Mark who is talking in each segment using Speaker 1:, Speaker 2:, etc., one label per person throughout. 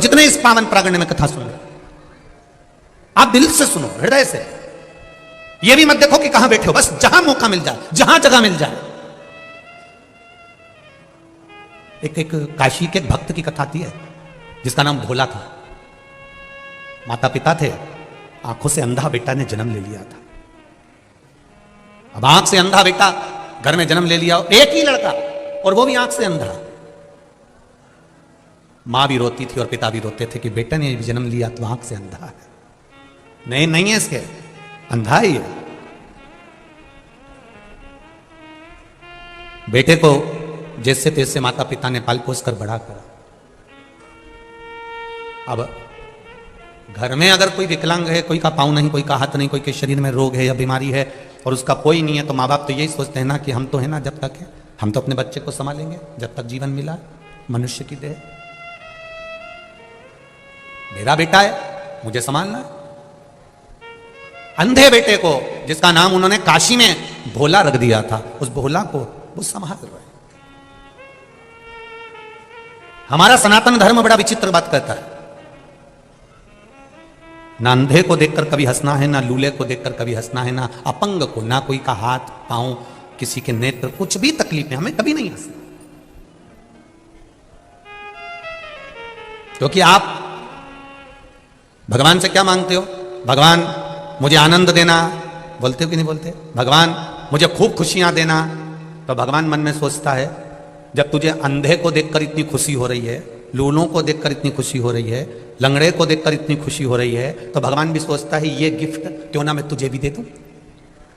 Speaker 1: जितने इस पावन प्रांगण में कथा सुन रहे, आप दिल से सुनो, हृदय से। ये भी मत देखो कि कहां बैठे हो, बस जहां मौका मिल जाए, जहां जगह मिल जाए। एक काशी के एक भक्त की कथा आती है जिसका नाम भोला था। माता पिता थे, आंखों से अंधा बेटा ने जन्म ले लिया था। अब आंख से अंधा बेटा घर में जन्म ले लिया, एक ही लड़का, और वो भी आंख से अंधा। मां भी रोती थी और पिता भी रोते थे कि बेटा ने जन्म लिया तो आंख से अंधा है। नहीं है इसके, अंधा ही है। बेटे को जैसे तैसे माता पिता ने पाल पोस कर बड़ा करा। अब घर में अगर कोई विकलांग है, कोई का पाँव नहीं, कोई का हाथ नहीं, कोई के शरीर में रोग है या बीमारी है और उसका कोई नहीं है, तो माँ बाप तो यही सोचते हैं ना कि हम तो है ना, जब तक है हम तो अपने बच्चे को संभालेंगे, जब तक जीवन मिला मनुष्य की देह। मेरा बेटा है, मुझे संभालना है। अंधे बेटे को, जिसका नाम उन्होंने काशी में भोला रख दिया था, उस भोला को वो संभाल रहे। हमारा सनातन धर्म बड़ा विचित्र बात कहता है, ना अंधे को देखकर कभी हंसना है, ना लूले को देखकर कभी हंसना है, ना अपंग को, ना कोई का हाथ पांव, किसी के नेत्र, कुछ भी तकलीफ है, हमें कभी नहीं हंसना। क्योंकि आप भगवान से क्या मांगते हो? भगवान मुझे आनंद देना, बोलते हो कि नहीं बोलते? भगवान मुझे खूब खुशियां देना। तो भगवान मन में सोचता है, जब तुझे अंधे को देखकर इतनी खुशी हो रही है, लूलों को देखकर इतनी खुशी हो रही है, लंगड़े को देखकर इतनी खुशी हो रही है, तो भगवान भी सोचता है ये गिफ्ट क्यों ना मैं तुझे भी दे दूं,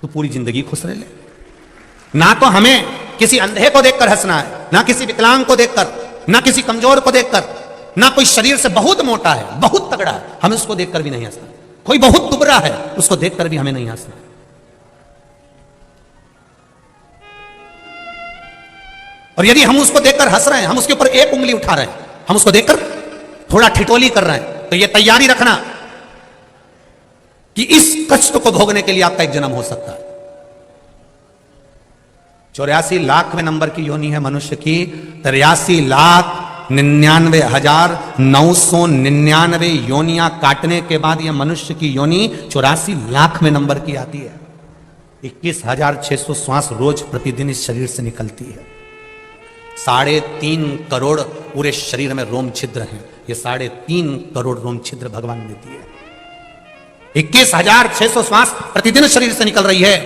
Speaker 1: तू पूरी जिंदगी खुश रह ले। ना तो हमें किसी अंधे को देखकर हंसना है, ना किसी विकलांग को देखकर, ना किसी कमजोर को देखकर, ना कोई शरीर से बहुत मोटा है, बहुत तगड़ा है, हमें उसको देखकर भी नहीं हंसना। कोई बहुत दुबरा है, उसको देखकर भी हमें नहीं हंसना। और यदि हम उसको देखकर हंस रहे हैं, हम उसके ऊपर एक उंगली उठा रहे हैं, हम उसको देखकर थोड़ा ठिठोली कर रहे हैं, तो यह तैयारी रखना कि इस कष्ट को भोगने के लिए आपका एक जन्म हो सकता है। 84 लाखवें नंबर की योनि है मनुष्य की। 83,99,999 योनियां काटने के बाद यह मनुष्य की योनि 84 लाखवें नंबर की आती है। 21,600 श्वास रोज प्रतिदिन इस शरीर से निकलती है। 3.5 करोड़ पूरे शरीर में रोम छिद्र हैं। ये 3.5 करोड़ रोम छिद्र भगवान ने दिए। 21,600 श्वास प्रतिदिन शरीर से निकल रही है।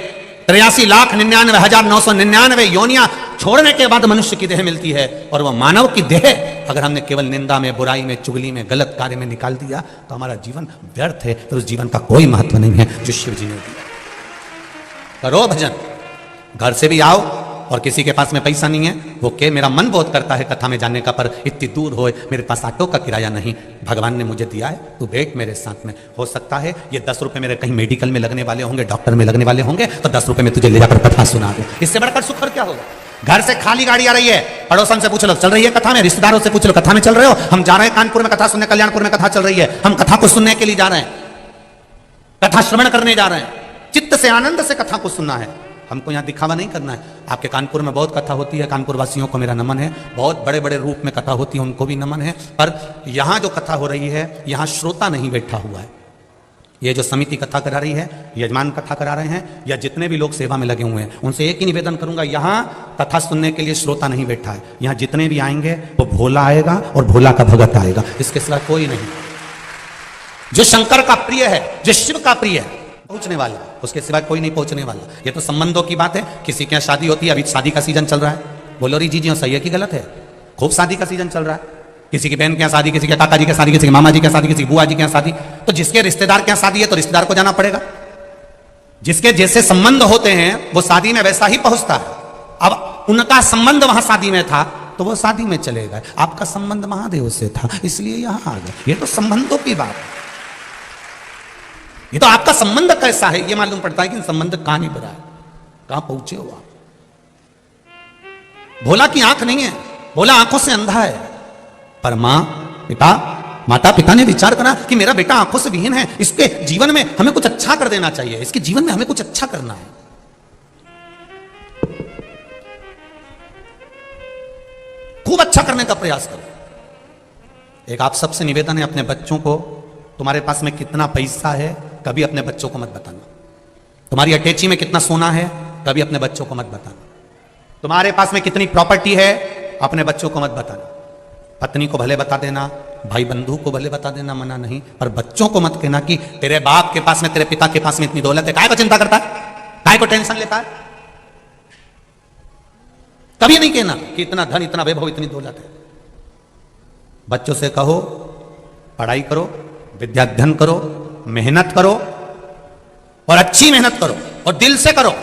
Speaker 1: 83,99,999 योनियां छोड़ने के बाद मनुष्य की देह मिलती है। और वह मानव की देह अगर हमने केवल निंदा में, बुराई में, चुगली में, गलत कार्य में निकाल दिया तो हमारा जीवन व्यर्थ है। तो उस जीवन का कोई महत्व नहीं है जो शिव जी ने दिया। करो भजन, घर से भी आओ, और किसी के पास में पैसा नहीं है, वो के मेरा मन बहुत करता है कथा में जाने का, पर इतनी दूर हो, मेरे पास ऑटो का किराया नहीं, भगवान ने मुझे दिया है, तू बैठ मेरे साथ में। हो सकता है ये 10 रुपए मेरे कहीं मेडिकल में लगने वाले होंगे, डॉक्टर में लगने वाले होंगे, तो 10 रुपए में तुझे ले जाकर कथा सुना दे। इससे बढ़कर सुख और क्या होगा? घर से खाली गाड़ी आ रही है, पड़ोसन से पूछ लो चल रही है कथा में, रिश्तेदारों से पूछ लो कथा में चल रहे हो, हम जा रहे हैं कानपुर में कथा सुनने, कल्याणपुर में कथा चल रही है, हम कथा को सुनने के लिए जा रहे हैं, कथा श्रवण करने जा रहे हैं, चित्त से आनंद से कथा को सुनना है, हमको यहाँ दिखावा नहीं करना है। आपके कानपुर में बहुत कथा होती है, कानपुर वासियों को मेरा नमन है, बहुत बड़े बड़े रूप में कथा होती है, उनको भी नमन है। पर यहाँ जो कथा हो रही है, यहाँ श्रोता नहीं बैठा हुआ है। ये जो समिति कथा करा रही है, यजमान कथा करा रहे हैं, या जितने भी लोग सेवा में लगे हुए हैं, उनसे एक ही निवेदन करूंगा, यहाँ कथा सुनने के लिए श्रोता नहीं बैठा है। यहाँ जितने भी आएंगे वो भोला आएगा और भोला का भगत आएगा, इसके सिवा कोई नहीं। जो शंकर का प्रिय है, जो शिव का प्रिय है, पहुंचने वाला, उसके सिवा कोई नहीं पहुंचने वाला। ये तो संबंधों की बात है। किसी के यहाँ शादी होती है, अभी शादी का सीजन चल रहा है, बोलो री जी सही है कि गलत है? खूब शादी का सीजन चल रहा है। किसी की बहन के यहाँ शादी, किसी के काका जी के शादी, किसी के मामा जी के शादी, किसी की बुआ जी के यहाँ शादी। तो जिसके रिश्तेदार के यहाँ शादी है तो रिश्तेदार को जाना पड़ेगा। जिसके जैसे संबंध होते हैं वो शादी में वैसा ही पहुंचता है। अब उनका संबंध वहां शादी में था तो वो शादी में चले गए, आपका संबंध महादेव से था इसलिए यहां आ गए। ये तो संबंधों की बात है। ये तो आपका संबंध कैसा है ये मालूम पड़ता है कि संबंध कहां नहीं बना है, कहां पहुंचे हो आप। भोला की आंख नहीं है, भोला आंखों से अंधा है। पर माता पिता ने विचार करा कि मेरा बेटा आंखों से विहीन है, इसके जीवन में हमें कुछ अच्छा कर देना चाहिए, इसके जीवन में हमें कुछ अच्छा करना है। खूब अच्छा करने का प्रयास करो। एक आप सबसे निवेदन है, अपने बच्चों को, तुम्हारे पास में कितना पैसा है कभी अपने बच्चों को मत बताना। तुम्हारी अटैची में कितना सोना है कभी अपने बच्चों को मत बताना। तुम्हारे पास में कितनी प्रॉपर्टी है अपने बच्चों को मत बताना। पत्नी को भले बता देना, भाई बंधु को भले बता देना, मना नहीं, पर बच्चों को मत कहना कि तेरे बाप के पास में, तेरे पिता के पास में इतनी दौलत है। काय को चिंता करता है, काय को टेंशन लेता है? कभी नहीं कहना कि इतना धन, इतना वैभव, इतनी दौलत है। बच्चों से कहो पढ़ाई करो, विद्या अध्ययन करो, मेहनत करो और अच्छी मेहनत करो और दिल से करो,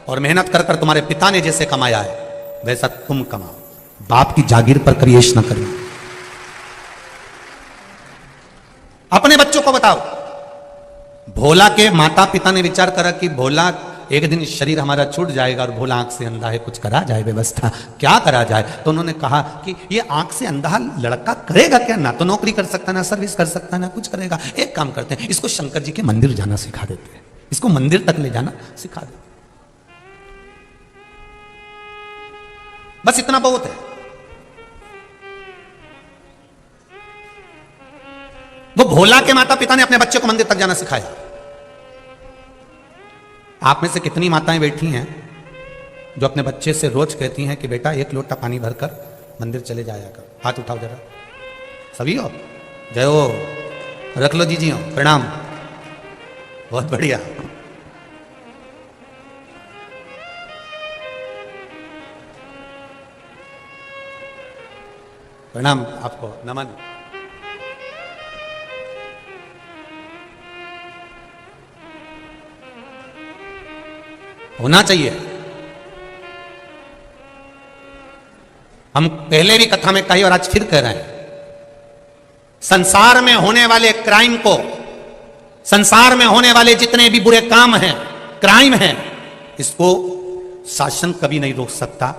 Speaker 1: और मेहनत कर कर तुम्हारे पिता ने जैसे कमाया है वैसा तुम कमाओ। बाप की जागीर पर कभी ऐश ना करो। अपने बच्चों को बताओ। भोला के माता पिता ने विचार करा कि भोला एक दिन शरीर हमारा छूट जाएगा और भोला आंख से अंधा है, कुछ करा जाए व्यवस्था, क्या करा जाए? तो उन्होंने कहा कि ये आंख से अंधा लड़का करेगा क्या? ना तो नौकरी कर सकता, ना सर्विस कर सकता, ना कुछ करेगा। एक काम करते हैं, इसको शंकर जी के मंदिर जाना सिखा देते हैं, इसको मंदिर तक ले जाना सिखा देते। बस इतना बहुत है। वो भोला के माता पिता ने अपने बच्चे को मंदिर तक जाना सिखाया। आप में से कितनी माताएं बैठी हैं जो अपने बच्चे से रोज कहती हैं कि बेटा एक लोटा पानी भरकर मंदिर चले जाया कर? हाथ उठाओ जरा। सभी हो? जय हो, रख लो जी हो, प्रणाम, बहुत बढ़िया। प्रणाम आपको, नमन। होना चाहिए। हम पहले भी कथा में कही और आज फिर कह रहे हैं, संसार में होने वाले क्राइम को, संसार में होने वाले जितने भी बुरे काम हैं, क्राइम हैं, इसको शासन कभी नहीं रोक सकता,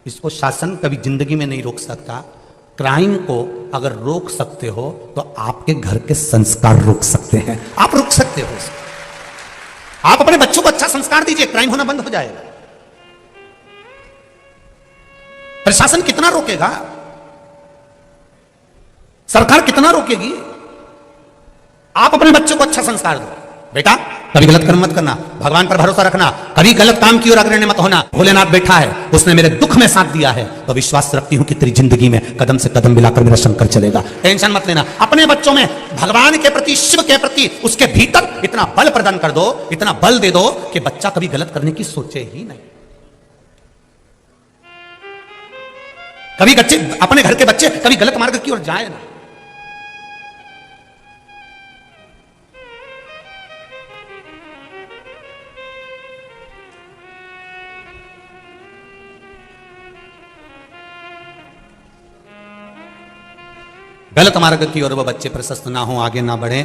Speaker 1: इसको शासन कभी जिंदगी में नहीं रोक सकता। क्राइम को अगर रोक सकते हो तो आपके घर के संस्कार रोक सकते हैं। आप रोक सकते हो इसको। आप अपने बच्चों को अच्छा संस्कार दीजिए, क्राइम होना बंद हो जाएगा। प्रशासन कितना रोकेगा? सरकार कितना रोकेगी? आप अपने बच्चों को अच्छा संस्कार दो। बेटा कभी गलत कर्म मत करना, भगवान पर भरोसा रखना, कभी गलत काम की ओर अग्रणी मत होना। भोलेनाथ बैठा है, उसने मेरे दुख में साथ दिया है, तो विश्वास रखती हूं कि तेरी जिंदगी में कदम से कदम मिलाकर मेरा शंकर चलेगा। टेंशन मत लेना। अपने बच्चों में भगवान के प्रति, शिव के प्रति, उसके भीतर इतना बल प्रदान कर दो, इतना बल दे दो कि बच्चा कभी गलत करने की सोचे ही नहीं। कभी बच्चे, अपने घर के बच्चे कभी गलत मार्ग की ओर जाए ना। गलत मार्ग की ओर वो बच्चे प्रशस्त ना हो, आगे ना बढ़े।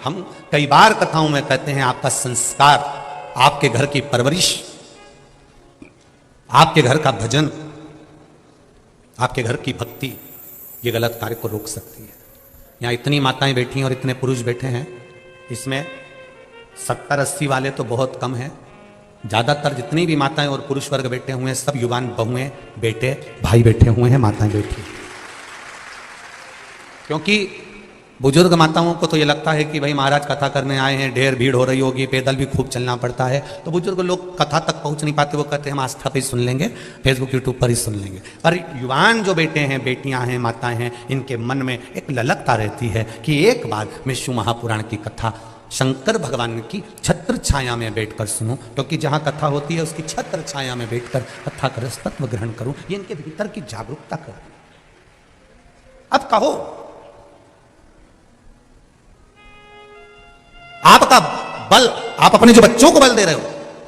Speaker 1: हम कई बार कथाओं में कहते हैं, आपका संस्कार, आपके घर की परवरिश, आपके घर का भजन, आपके घर की भक्ति, ये गलत कार्य को रोक सकती है। यहाँ इतनी माताएं बैठी हैं और इतने पुरुष बैठे हैं, इसमें 70-80 वाले तो बहुत कम हैं। ज्यादातर जितनी भी माताएं और पुरुष वर्ग बैठे हुए हैं, सब युवान बहुएं, बेटे, भाई बैठे हुए हैं, माताएं बैठी। क्योंकि बुजुर्ग माताओं को तो ये लगता है कि भाई महाराज कथा करने आए हैं, ढेर भीड़ हो रही होगी, पैदल भी खूब चलना पड़ता है, तो बुजुर्ग लोग कथा तक पहुंच नहीं पाते। वो कहते हैं हम आस्था पे ही सुन लेंगे, फेसबुक यूट्यूब पर ही सुन लेंगे। पर युवान जो बेटे हैं, बेटियां हैं, माताएं हैं, इनके मन में एक ललकता रहती है कि एक बार मैं शिव महापुराण की कथा शंकर भगवान की छत्र छाया में बैठकर सुनूं, क्योंकि जहां कथा होती है उसकी छत्र छाया में बैठकर कथा का रस तत्व ग्रहण करूं। ये इनके भीतर की जागरूकता कर। अब कहो, आपका बल, आप अपने जो बच्चों को बल दे रहे हो,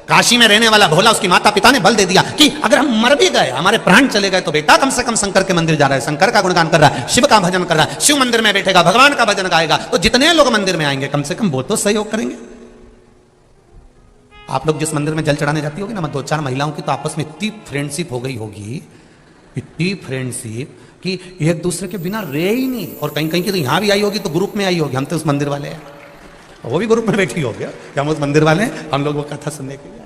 Speaker 1: काशी में रहने वाला भोला, उसकी माता पिता ने बल दे दिया कि अगर हम मर भी गए, हमारे प्राण चले गए, तो बेटा कम से कम शंकर के मंदिर जा रहा है, शंकर का गुणगान कर रहा है, शिव का भजन कर रहा है, शिव मंदिर में बैठेगा, भगवान का भजन गाएगा, तो जितने लोग मंदिर में आएंगे कम से कम वो तो सहयोग करेंगे। आप लोग जिस मंदिर में जल चढ़ाने जाती होगी ना, 2-4 महिलाओं की तो आपस में इतनी फ्रेंडशिप हो गई होगी, इतनी फ्रेंडशिप कि एक दूसरे के बिना रहे ही नहीं। और कहीं कहीं की तो यहां भी आई होगी, तो ग्रुप में आई होगी, हम तो उस मंदिर वाले हैं, वो भी ग्रुप में बैठी हो गया कि हम उस मंदिर वाले हैं, हम लोग वो कथा सुनने के लिए।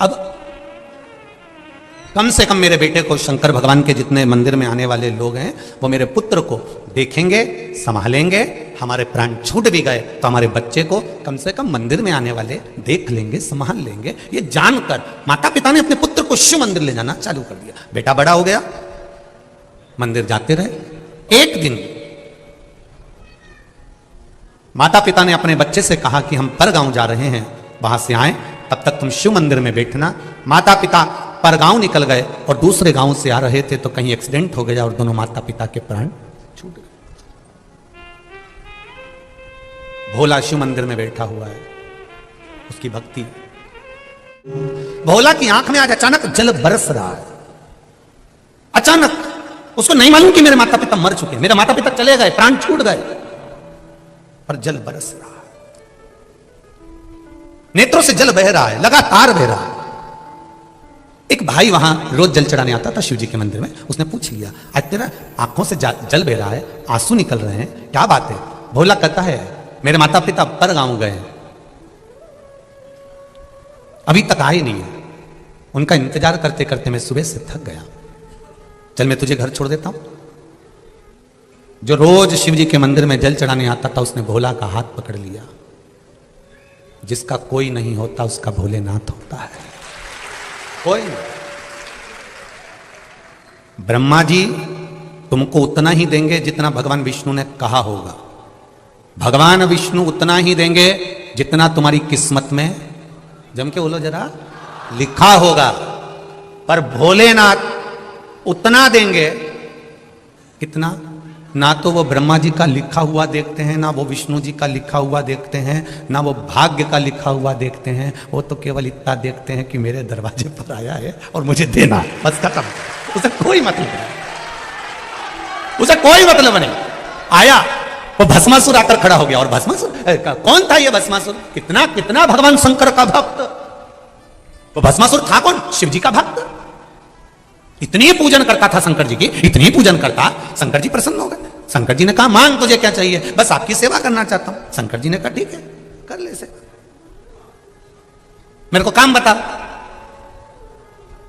Speaker 1: अब कम से कम मेरे बेटे को, शंकर भगवान के जितने मंदिर में आने वाले लोग हैं, वो मेरे पुत्र को देखेंगे, संभालेंगे। हमारे प्राण छूट भी गए तो हमारे बच्चे को कम से कम मंदिर में आने वाले देख लेंगे, संभाल लेंगे। ये जानकर माता पिता ने अपने पुत्र को शिव मंदिर ले जाना चालू कर दिया। बेटा बड़ा हो गया, मंदिर जाते रहे। एक दिन माता पिता ने अपने बच्चे से कहा कि हम परगांव जा रहे हैं, वहां से आए तब तक तुम शिव मंदिर में बैठना। माता पिता परगांव निकल गए और दूसरे गांव से आ रहे थे तो कहीं एक्सीडेंट हो गया और दोनों माता पिता के प्राण छूट गए। भोला शिव मंदिर में बैठा हुआ है, उसकी भक्ति। भोला की आंख में आज अचानक जल बरस रहा है। अचानक उसको नहीं मालूम कि मेरे माता पिता मर चुके, मेरे माता पिता चले गए, प्राण छूट गए, पर जल बरस रहा है। नेत्रों से जल बह रहा है, लगातार बह रहा है। एक भाई वहां रोज जल चढ़ाने आता था शिव जी के मंदिर में। उसने पूछ लिया, आज तेरा आंखों से जल बह रहा है, आंसू निकल रहे हैं, क्या बात है? भोला कहता है, मेरे माता पिता परगांव गए, अभी तक आए नहीं है। उनका इंतजार करते करते मैं सुबह से थक गया। चल मैं तुझे घर छोड़ देता हूं। जो रोज शिव जी के मंदिर में जल चढ़ाने आता था, उसने भोला का हाथ पकड़ लिया। जिसका कोई नहीं होता उसका भोलेनाथ होता है। कोई नहीं। ब्रह्मा जी तुमको उतना ही देंगे जितना भगवान विष्णु ने कहा होगा। भगवान विष्णु उतना ही देंगे जितना तुम्हारी किस्मत में, जम के बोलो जरा, लिखा होगा। पर भोलेनाथ उतना देंगे कितना, ना तो वो ब्रह्मा जी का लिखा हुआ देखते हैं, ना वो विष्णु जी का लिखा हुआ देखते हैं, ना वो भाग्य का लिखा हुआ देखते हैं। वो तो केवल इतना देखते हैं कि मेरे दरवाजे पर आया है और मुझे देना है, बस खत्म। उसे कोई मतलब नहीं, उसे कोई मतलब नहीं। आया वो भस्मासुर आकर खड़ा हो गया। और भस्मासुर कौन था? ये भस्मासुर कितना कितना भगवान शंकर का भक्त। वो भस्मासुर था कौन? शिव जी का भक्त। इतनी पूजन करता था शंकर जी की, इतनी पूजन करता, शंकर जी प्रसन्न हो गए। शंकर जी ने कहा, मांग तुझे क्या चाहिए? बस आपकी सेवा करना चाहता हूं। शंकर जी ने कहा, ठीक है, कर ले सेवा, मेरे को काम बता।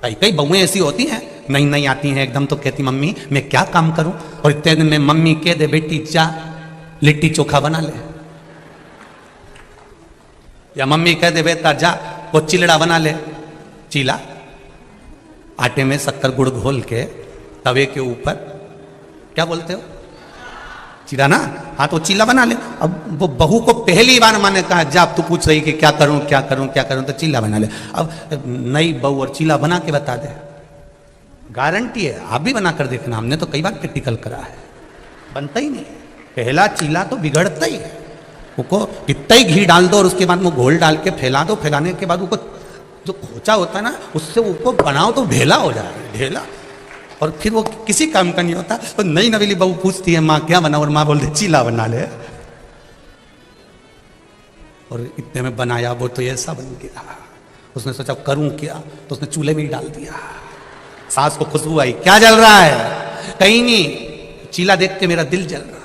Speaker 1: कई कई बहुएं ऐसी होती हैं, नहीं नहीं आती हैं एकदम, तो कहती मम्मी मैं क्या काम करूं? और इतने दिन में मम्मी कह दे, बेटी जा लिट्टी चोखा बना ले, या मम्मी कह दे बेटा जा वो चिलड़ा बना ले। चीला, आटे में शक्कर गुड़ घोल के तवे के ऊपर, क्या बोलते हो, चीला ना? हाँ, तो चीला बना ले। अब वो बहू को पहली बार माने कहा, जा अब तू पूछ रही कि क्या करूं क्या करूं क्या करूं, तो चीला बना ले। अब नई बहू और चीला बना के बता दे, गारंटी है। आप भी बना कर देखना, हमने तो कई बार प्रैक्टिकल करा है, बनता ही नहीं। पहला चीला तो बिगड़ता ही है। उसको कितना ही घी डाल दो और उसके बाद वो घोल डाल के फैला दो, फैलाने के बाद उसको जो खोचा होता है ना, उससे ऊपर बनाओ तो ढेला हो जाए, ढेला। और फिर वो किसी काम का नहीं होता। तो नई नवेली बहू पूछती है, माँ क्या बना? और माँ बोलते चीला बना ले। और इतने में बनाया वो तो ऐसा बन गया। उसने सोचा करूं क्या, तो उसने चूल्हे में ही डाल दिया। सास को खुशबू आई, क्या जल रहा है? कहीं नहीं, चीला देख के मेरा दिल जल रहा है।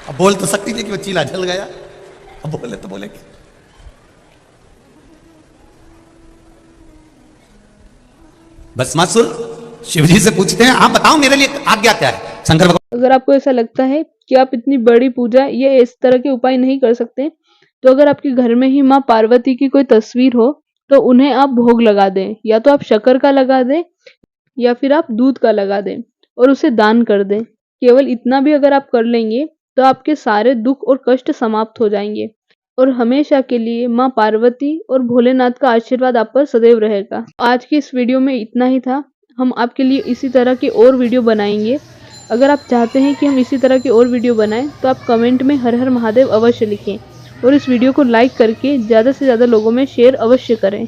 Speaker 1: अब बोल तो सकती थी कि वो चीला जल गया, अब बोले तो बोले क्या? भस्मासुर शिवजी से पूछते हैं, आप बताओ मेरे लिए आज्ञा क्या है? शंकर भगवान,
Speaker 2: अगर आपको ऐसा लगता है कि आप इतनी बड़ी पूजा या इस तरह के उपाय नहीं कर सकते, तो अगर आपके घर में ही माँ पार्वती की कोई तस्वीर हो तो उन्हें आप भोग लगा दें। या तो आप शक्कर का लगा दें या फिर आप दूध का लगा दें और उसे दान कर दें। केवल इतना भी अगर आप कर लेंगे तो आपके सारे दुख और कष्ट समाप्त हो जाएंगे और हमेशा के लिए माँ पार्वती और भोलेनाथ का आशीर्वाद आप पर सदैव रहेगा। आज की इस वीडियो में इतना ही था। हम आपके लिए इसी तरह के और वीडियो बनाएंगे। अगर आप चाहते हैं कि हम इसी तरह के और वीडियो बनाएं तो आप कमेंट में हर हर महादेव अवश्य लिखें और इस वीडियो को लाइक करके ज़्यादा से ज़्यादा लोगों में शेयर अवश्य करें।